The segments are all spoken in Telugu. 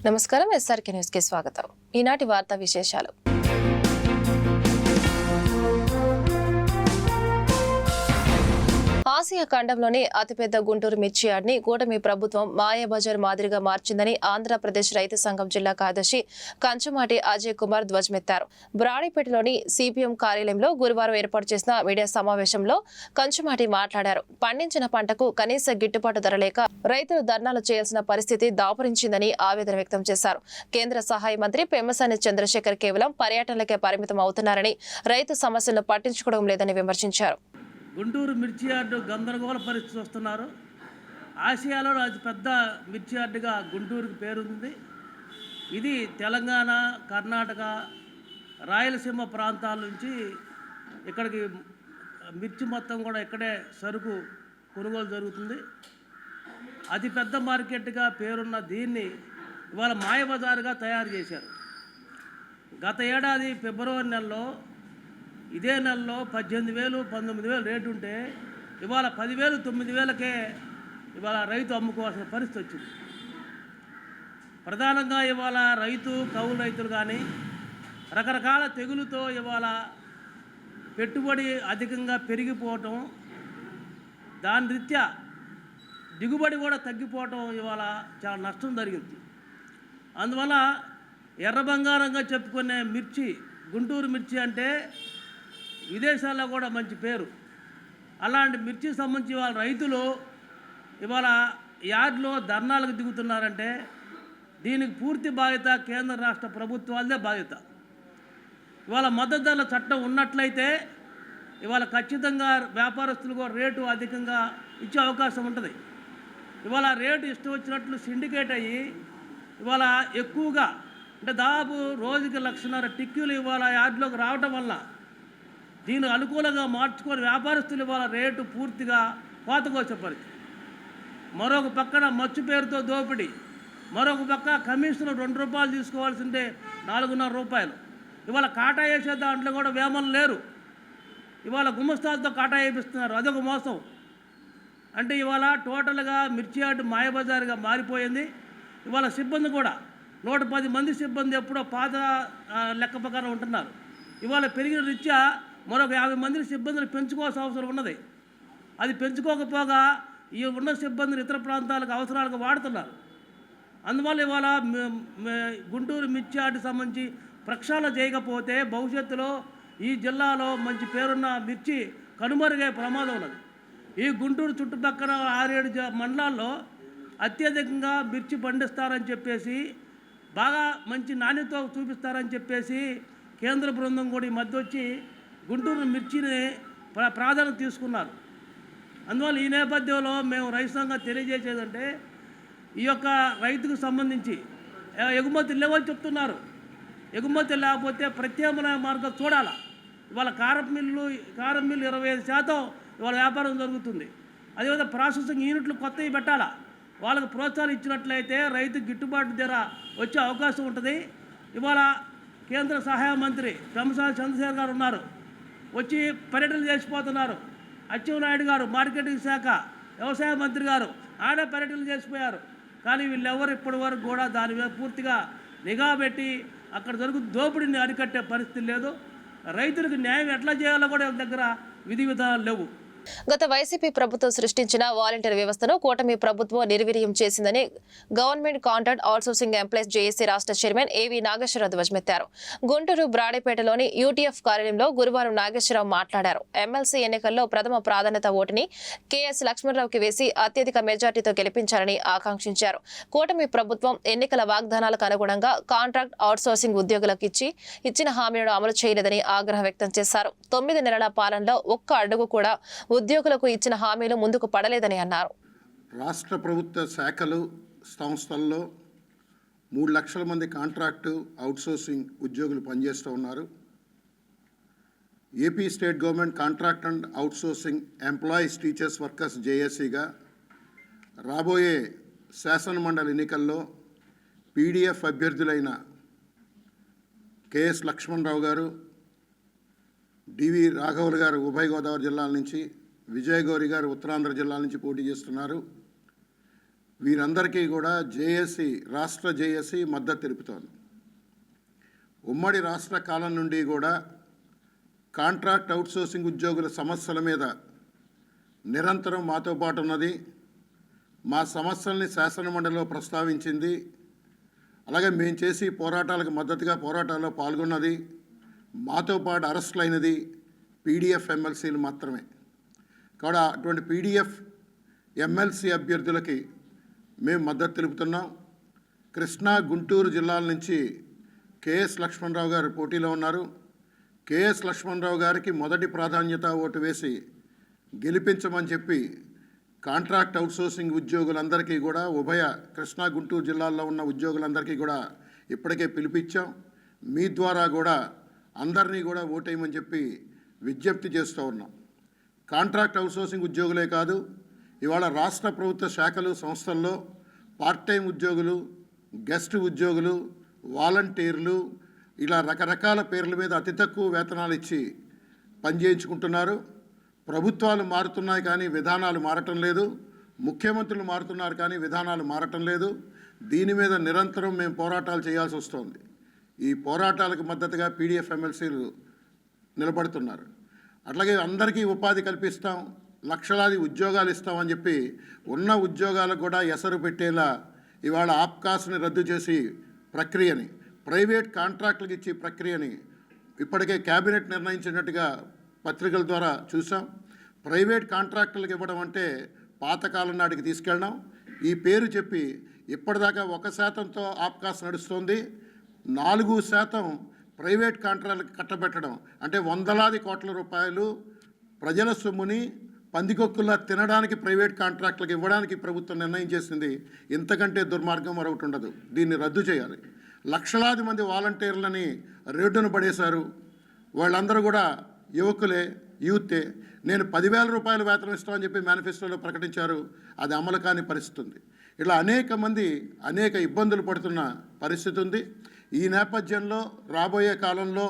నమస్కారం ఎస్ఆర్కే న్యూస్ కి స్వాగతం. ఈనాటి వార్తా విశేషాలు. ఆసియా ఖండంలోని అతిపెద్ద గుంటూరు మిర్చి యార్డ్ని కూటమి ప్రభుత్వం మాయాబజార్ మాదిరిగా మార్చిందని ఆంధ్రప్రదేశ్ రైతు సంఘం జిల్లా కార్యదర్శి కంచమాటి అజయ్ కుమార్ ధ్వజమెత్తారు. బ్రాడీపేటలోని సిపిఎం కార్యాలయంలో గురువారం ఏర్పాటు చేసిన మీడియా సమావేశంలో కంచమాటి మాట్లాడారు. పండించిన పంటకు కనీస గిట్టుబాటు ధర లేక రైతులు ధర్నాలు చేయాల్సిన పరిస్థితి దాపురించిందని ఆవేదన వ్యక్తం చేశారు. కేంద్ర సహాయ మంత్రి పెమ్మసాని చంద్రశేఖర్ కేవలం పర్యటనలకే పరిమితం అవుతున్నారని, రైతు సమస్యలను పట్టించుకోవడం లేదని విమర్శించారు. గుంటూరు మిర్చి యార్డు గందరగోళ పరిస్థితి వస్తున్నారు. ఆసియాలో అతిపెద్ద మిర్చి యార్డుగా గుంటూరుకి పేరుంది. ఇది తెలంగాణ, కర్ణాటక, రాయలసీమ ప్రాంతాల నుంచి ఇక్కడికి మిర్చి మొత్తం కూడా ఇక్కడే సరుకు కొనుగోలు జరుగుతుంది. అతిపెద్ద మార్కెట్గా పేరున్న దీన్ని ఇవాళ మాయబజారుగా తయారు చేశారు. గత ఏడాది ఫిబ్రవరి నెలలో ఇదే నెలలో 18,000, 19,000 రేటు ఉంటే ఇవాళ 10,000, 9,000కే ఇవాళ రైతు అమ్ముకోవాల్సిన పరిస్థితి వచ్చింది. ప్రధానంగా ఇవాళ కౌలు రైతులు కానీ రకరకాల తెగులుతో ఇవాళ పెట్టుబడి అధికంగా పెరిగిపోవటం, దాని రీత్యా దిగుబడి కూడా తగ్గిపోవటం ఇవాళ చాలా నష్టం జరిగింది. అందువల్ల ఎర్ర బంగారంగా చెప్పుకునే మిర్చి, గుంటూరు మిర్చి అంటే విదేశాల్లో కూడా మంచి పేరు. అలాంటి మిర్చికి సంబంధించి వాళ్ళ రైతులు ఇవాళ యార్డ్లో ధర్నాలకు దిగుతున్నారంటే దీనికి పూర్తి బాధ్యత కేంద్ర రాష్ట్ర ప్రభుత్వాలదే బాధ్యత. ఇవాళ మద్దతు ధరల చట్టం ఉన్నట్లయితే ఇవాళ ఖచ్చితంగా వ్యాపారస్తులకు రేటు అధికంగా ఇచ్చే అవకాశం ఉంటుంది. ఇవాళ రేటు ఇష్టం వచ్చినట్లు సిండికేట్ అయ్యి ఇవాళ ఎక్కువగా అంటే దాదాపు రోజుకి 1,50,000 టిక్కీలు ఇవాళ యార్డ్లోకి రావటం వల్ల దీన్ని అనుకూలంగా మార్చుకొని వ్యాపారస్తులు ఇవాళ రేటు పూర్తిగా కోతకొచ్చే పరిస్థితి. మరొక పక్కన మచ్చు పేరుతో దోపిడీ, మరొక పక్క కమిషన్ ₹2 తీసుకోవాల్సిందే ₹4.5. ఇవాళ కాటా వేసే దాంట్లో కూడా వేమలు లేరు. ఇవాళ గుమస్తాలతో కాటా వేపిస్తున్నారు. అదొక మోసం. అంటే ఇవాళ టోటల్గా మిర్చి యార్డు మాయబజారుగా మారిపోయింది. ఇవాళ సిబ్బంది కూడా 110 మంది సిబ్బంది ఎప్పుడో పాత లెక్క ప్రకారం ఉంటున్నారు. ఇవాళ పెరిగిన రీత్యా మరొక 50 మందిని సిబ్బందిని పెంచుకోవాల్సిన అవసరం ఉన్నది. అది పెంచుకోకపోగా ఈ ఉన్న సిబ్బందిని ఇతర ప్రాంతాలకు అవసరాలకు వాడుతున్నారు. అందువల్ల ఇవాళ గుంటూరు మిర్చి యార్డుకి సంబంధించి ప్రక్షాళన చేయకపోతే భవిష్యత్తులో ఈ జిల్లాలో మంచి పేరున్న మిర్చి కనుమరుగే ప్రమాదం ఉన్నది. ఈ గుంటూరు చుట్టుపక్కల 6-7 మండలాల్లో అత్యధికంగా మిర్చి పండిస్తారని చెప్పేసి, బాగా మంచి నాణ్యత చూపిస్తారని చెప్పేసి కేంద్ర బృందం కూడా ఈ మధ్య వచ్చి గుంటూరు మిర్చిని ప్రాధాన్యత తీసుకున్నారు. అందువల్ల ఈ నేపథ్యంలో మేము రైతు సంఘం తెలియజేసేదంటే ఈ యొక్క రైతుకు సంబంధించి ఎగుమతి లేవని చెప్తున్నారు. ఎగుమతి లేకపోతే ప్రత్యామ్నాయ మార్గం చూడాలి. ఇవాళ కారం మిల్లు 25% ఇవాళ వ్యాపారం జరుగుతుంది. అదేవిధంగా ప్రాసెసింగ్ యూనిట్లు కొత్తవి పెట్టాలా. వాళ్ళకు ప్రోత్సాహం ఇచ్చినట్లయితే రైతు గిట్టుబాటు ధర వచ్చే అవకాశం ఉంటుంది. ఇవాళ కేంద్ర సహాయ మంత్రి పెమ్మసాని చంద్రశేఖర్ గారు ఉన్నారు, వచ్చి పర్యటనలు చేసిపోతున్నారు. అచ్చెన్నాయుడు గారు మార్కెటింగ్ శాఖ వ్యవసాయ మంత్రి గారు ఆయన పర్యటనలు చేసిపోయారు. కానీ వీళ్ళెవరు ఇప్పటి వరకు కూడా దాని మీద పూర్తిగా నిఘా పెట్టి అక్కడ జరుగుతున్న దోపిడీని అరికట్టే పరిస్థితి లేదు. రైతులకు న్యాయం ఎట్లా చేయాలో కూడా దగ్గర విధి విధానాలు లేవు. గత వైసీపీ ప్రభుత్వం సృష్టించిన వాలంటీర్ వ్యవస్థను కూటమి ప్రభుత్వం నిర్వీర్యం చేసిందని government contract outsourcing employees JAC రాష్ట్ర చైర్మన్ ఏవి నాగేశ్వరరావు ధ్వజమెత్తారు. గుంటూరు బ్రాడీపేటలోని యూటీఎఫ్ కార్యాలయంలో గురువారం నాగేశ్వరరావు మాట్లాడారు. ఎమ్మెల్సీ ఎన్నికల్లో ప్రథమ ప్రాధాన్యత ఓటుని కేఎస్ లక్ష్మణరావుకి వేసి అత్యధిక మెజార్టీతో గెలిపించాలని ఆకాంక్షించారు. కూటమి ప్రభుత్వం ఎన్నికల వాగ్దానాలకు అనుగుణంగా కాంట్రాక్ట్ అవుట్సోర్సింగ్ ఉద్యోగులకు ఇచ్చిన హామీలను అమలు చేయలేదని ఆగ్రహం వ్యక్తం చేశారు. 9 నెలల పాలనలో ఒక్క అడుగు కూడా ఉద్యోగులకు ఇచ్చిన హామీలు ముందుకు పడలేదని అన్నారు. రాష్ట్ర ప్రభుత్వ శాఖలు, సంస్థల్లో 3 లక్షల మంది కాంట్రాక్టు అవుట్సోర్సింగ్ ఉద్యోగులు పనిచేస్తూ ఉన్నారు. AP state government contract and outsourcing employees teachers workers జేఏసీగా రాబోయే శాసనమండలి ఎన్నికల్లో పీడీఎఫ్ అభ్యర్థులైన కేఎస్ లక్ష్మణరావు గారు, డివి రాఘవులు గారు ఉభయ గోదావరి జిల్లాల నుంచి, విజయగౌరి గారు ఉత్తరాంధ్ర జిల్లాల నుంచి పోటీ చేస్తున్నారు. వీరందరికీ కూడా జేఏసీ రాష్ట్ర జేఏసీ మద్దతు తెలుపుతోంది. ఉమ్మడి రాష్ట్ర కాలం నుండి కూడా కాంట్రాక్ట్ అవుట్సోర్సింగ్ ఉద్యోగుల సమస్యల మీద నిరంతరం మాతో పాటు ఉన్నది. మా సమస్యల్ని శాసనమండలిలో ప్రస్తావించింది. అలాగే మేము చేసి పోరాటాలకు మద్దతుగా పోరాటాల్లో పాల్గొన్నది. మాతో పాటు అరెస్టులు అయినది పీడీఎఫ్ ఎమ్మెల్సీలు మాత్రమే. కాబట్టి అటువంటి పీడీఎఫ్ ఎమ్మెల్సీ అభ్యర్థులకి మేము మద్దతు తెలుపుతున్నాం. కృష్ణా, గుంటూరు జిల్లాల నుంచి కేఎస్ లక్ష్మణరావు గారు పోటీలో ఉన్నారు. కేఎస్ లక్ష్మణరావు గారికి మొదటి ప్రాధాన్యత ఓటు వేసి గెలిపించమని చెప్పి కాంట్రాక్ట్ అవుట్సోర్సింగ్ ఉద్యోగులందరికీ కూడా ఉభయ కృష్ణా, గుంటూరు జిల్లాల్లో ఉన్న ఉద్యోగులందరికీ కూడా ఇప్పటికే పిలిపించాం. మీ ద్వారా కూడా అందరినీ కూడా ఓటేయమని చెప్పి విజ్ఞప్తి చేస్తూ ఉన్నాం. కాంట్రాక్ట్ అవుట్సోర్సింగ్ ఉద్యోగులే కాదు, ఇవాళ రాష్ట్ర ప్రభుత్వ శాఖలు, సంస్థల్లో పార్ట్ టైం ఉద్యోగులు, గెస్ట్ ఉద్యోగులు, వాలంటీర్లు, ఇలా రకరకాల పేర్ల మీద అతి తక్కువ వేతనాలు ఇచ్చి పనిచేయించుకుంటున్నారు. ప్రభుత్వాలు మారుతున్నాయి కానీ విధానాలు మారటం లేదు. ముఖ్యమంత్రులు మారుతున్నారు కానీ విధానాలు మారటం లేదు. దీని మీద నిరంతరం మేము పోరాటాలు చేయాల్సి వస్తుంది. ఈ పోరాటాలకు మద్దతుగా పీడీఎఫ్ ఎమ్మెల్సీలు నిలబడుతున్నారు. అట్లాగే అందరికీ ఉపాధి కల్పిస్తాం, లక్షలాది ఉద్యోగాలు ఇస్తామని చెప్పి ఉన్న ఉద్యోగాలకు కూడా ఎసరు పెట్టేలా ఇవాళ ఆప్కాస్ని రద్దు చేసి ప్రక్రియని, ప్రైవేట్ కాంట్రాక్టులకు ఇచ్చే ప్రక్రియని ఇప్పటికే కేబినెట్ నిర్ణయించినట్టుగా పత్రికల ద్వారా చూసాం. ప్రైవేట్ కాంట్రాక్టులకు ఇవ్వడం అంటే పాతకాలం నాటికి తీసుకెళ్ళడం. ఈ పేరు చెప్పి ఇప్పటిదాకా 1%తో ఆప్కాస్ నడుస్తుంది. 4% ప్రైవేట్ కాంట్రాక్టులకు కట్టబెట్టడం అంటే వందలాది కోట్ల రూపాయలు ప్రజల సొమ్ముని పందికొక్కుల్లా తినడానికి ప్రైవేట్ కాంట్రాక్టులకు ఇవ్వడానికి ప్రభుత్వం నిర్ణయం చేసింది. ఇంతకంటే దుర్మార్గం మరొకటి ఉండదు. దీన్ని రద్దు చేయాలి. లక్షలాది మంది వాలంటీర్లని రోడ్డున పడేశారు. వాళ్ళందరూ కూడా యువకులే, యూతే. నేను 10,000 రూపాయలు వేతనం ఇస్తామని చెప్పి మేనిఫెస్టోలో ప్రకటించారు. అది అమలు కాని పరిస్థితి ఉంది. ఇలా అనేక మంది అనేక ఇబ్బందులు పడుతున్న పరిస్థితి ఉంది. ఈ నేపథ్యంలో రాబోయే కాలంలో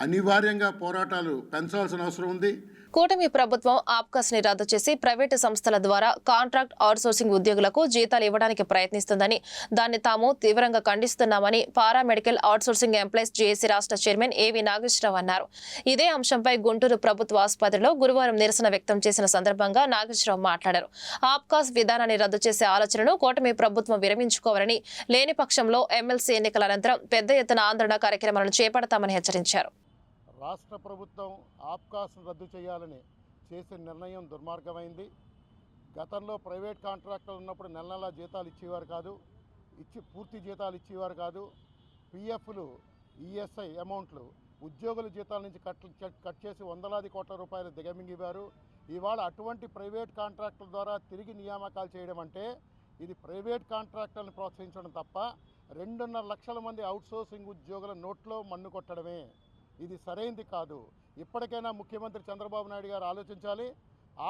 అనివార్యంగా పోరాటాలు పెంచాల్సిన అవసరం ఉంది. కూటమి ప్రభుత్వం ఆప్కాస్ ని రద్దు చేసి ప్రైవేటు సంస్థల ద్వారా కాంట్రాక్ట్ అవుట్సోర్సింగ్ ఉద్యోగులకు జీతాలు ఇవ్వడానికి ప్రయత్నిస్తుందని, దాన్ని తాము తీవ్రంగా ఖండిస్తున్నామని పారామెడికల్ అవుట్సోర్సింగ్ ఎంప్లాయీస్ జేఏసీ రాష్ట్ర చైర్మన్ ఏవి నాగేశ్వరరావు అన్నారు. ఇదే అంశంపై గుంటూరు ప్రభుత్వ ఆసుపత్రిలో గురువారం నిరసన వ్యక్తం చేసిన సందర్భంగా నాగేశ్వరరావు మాట్లాడారు. ఆప్కాస్ విధానాన్ని రద్దు చేసే ఆలోచనను కూటమి ప్రభుత్వం విరమించుకోవాలని, లేని పక్షంలో ఎమ్మెల్సీ ఎన్నికల అనంతరం పెద్ద ఎత్తున ఆందోళన కార్యక్రమాలను చేపడతామని హెచ్చరించారు. రాష్ట్ర ప్రభుత్వం ఆప్కాస్ను రద్దు చేయాలని చేసిన నిర్ణయం దుర్మార్గమైంది. గతంలో ప్రైవేట్ కాంట్రాక్టర్లు ఉన్నప్పుడు నెల నెలా జీతాలు ఇచ్చేవారు కాదు, పూర్తి జీతాలు ఇచ్చేవారు కాదు. పిఎఫ్లు, ఈఎస్ఐ అమౌంట్లు ఉద్యోగుల జీతాల నుంచి కట్ చేసి వందలాది కోట్ల రూపాయలు దిగమింగివారు. ఇవాళ అటువంటి ప్రైవేట్ కాంట్రాక్టుల ద్వారా తిరిగి నియామకాలు చేయడం అంటే ఇది ప్రైవేట్ కాంట్రాక్టర్లను ప్రోత్సహించడం తప్ప 2.5 లక్షల మంది అవుట్సోర్సింగ్ ఉద్యోగుల నోట్లో మన్ను కొట్టడమే. ఇది సరైంది కాదు. ఇప్పటికైనా ముఖ్యమంత్రి చంద్రబాబు నాయుడు గారు ఆలోచించాలి.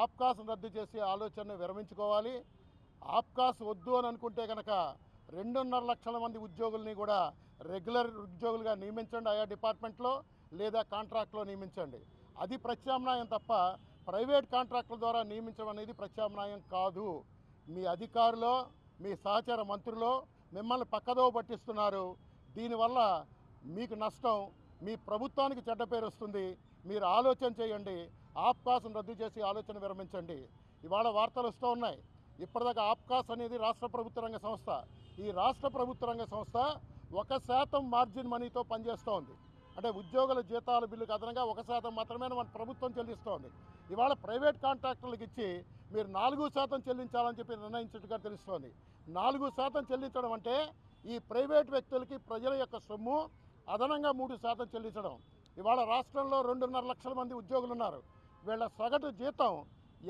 ఆప్కాస్ను రద్దు చేసి ఆలోచనను విరమించుకోవాలి. ఆప్కాస్ వద్దు అని అనుకుంటే కనుక 2.5 లక్షల మంది ఉద్యోగుల్ని కూడా రెగ్యులర్ ఉద్యోగులుగా నియమించండి ఆయా డిపార్ట్మెంట్లో, లేదా కాంట్రాక్ట్లో నియమించండి. అది ప్రత్యామ్నాయం తప్ప ప్రైవేట్ కాంట్రాక్టుల ద్వారా నియమించడం అనేది ప్రత్యామ్నాయం కాదు. మీ అధికారులు, మీ సహచర మంత్రులు మిమ్మల్ని పక్కదోవ పట్టిస్తున్నారు. దీనివల్ల మీకు నష్టం, మీ ప్రభుత్వానికి చెడ్డ పేరు వస్తుంది. మీరు ఆలోచన చేయండి. ఆప్కాస్ను రద్దు చేసి ఆలోచన విరమించండి. ఇవాళ వార్తలు వస్తూ ఉన్నాయి. ఇప్పటిదాకా ఆప్కాస్ అనేది రాష్ట్ర ప్రభుత్వ రంగ సంస్థ. ఈ రాష్ట్ర ప్రభుత్వ రంగ సంస్థ 1% మార్జిన్ మనీతో పనిచేస్తూ ఉంది. అంటే ఉద్యోగుల జీతాల బిల్లుకు అదనంగా 1% మాత్రమే మన ప్రభుత్వం చెల్లిస్తోంది. ఇవాళ ప్రైవేట్ కాంట్రాక్టర్లకు ఇచ్చి మీరు 4% చెల్లించాలని చెప్పి నిర్ణయించినట్టుగా తెలుస్తోంది. 4% చెల్లించడం అంటే ఈ ప్రైవేట్ వ్యక్తులకి ప్రజల యొక్క సొమ్ము అదనంగా 3% చెల్లించడం. ఇవాళ రాష్ట్రంలో 2.5 లక్షల మంది ఉద్యోగులు ఉన్నారు. వీళ్ళ సగటు జీతం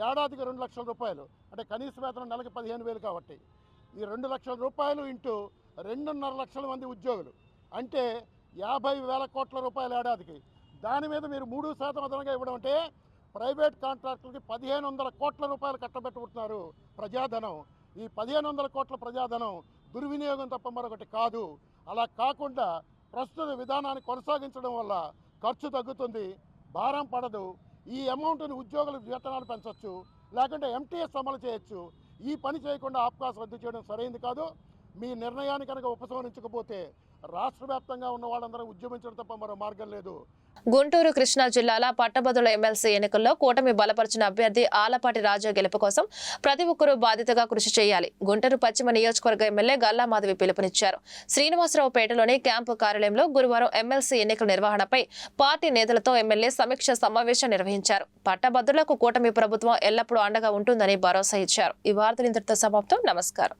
ఏడాదికి 2 లక్షల రూపాయలు. అంటే కనీస వేతనం నెలకు 15,000 కాబట్టి ఈ 2 లక్షల రూపాయలు ఇంటూ 2.5 లక్షల మంది ఉద్యోగులు అంటే 50,000 కోట్ల రూపాయలు ఏడాదికి. దాని మీద మీరు 3% అదనంగా ఇవ్వడం అంటే ప్రైవేట్ కాంట్రాక్టులకి 1,500 కోట్ల రూపాయలు కట్టబెట్టుకుంటున్నారు ప్రజాధనం. ఈ 1,500 కోట్ల ప్రజాధనం దుర్వినియోగం తప్ప మరొకటి కాదు. అలా కాకుండా ప్రస్తుత విధానాన్ని కొనసాగించడం వల్ల ఖర్చు తగ్గుతుంది, భారం పడదు. ఈ అమౌంట్ని ఉద్యోగుల వేతనాలు పెంచవచ్చు, లేకుంటే ఎంటీఎస్ అమలు చేయొచ్చు. ఈ పని చేయకుండా ఆప్కాస్ రద్దు చేయడం సరైనది కాదు. మీ నిర్ణయాన్ని కనుక ఉపసంహరించకపోతే రాష్ట్ర వ్యాప్తంగా ఉన్న వాళ్ళందరూ ఉద్యమించడం తప్ప మరో మార్గం లేదు. గుంటూరు కృష్ణా జిల్లాల పట్టభద్రుల ఎమ్మెల్సీ ఎన్నికల్లో కూటమి బలపరిచిన అభ్యర్థి ఆలపాటి రాజా గెలుపు కోసం ప్రతి ఒక్కరూ బాధ్యతగా కృషి చేయాలి. గుంటూరు పశ్చిమ నియోజకవర్గ ఎమ్మెల్యే గల్లా మాధవి పిలుపునిచ్చారు. శ్రీనివాసరావు పేటలోని క్యాంపు కార్యాలయంలో గురువారం ఎమ్మెల్సీ ఎన్నికల నిర్వహణపై పార్టీ నేతలతో ఎమ్మెల్యే సమీక్ష సమావేశం నిర్వహించారు. పట్టభద్రులకు కూటమి ప్రభుత్వం ఎల్లప్పుడూ అండగా ఉంటుందని భరోసా ఇచ్చారు. ఈ వార్తలు ఇంతటితో సమాప్తం. నమస్కారం.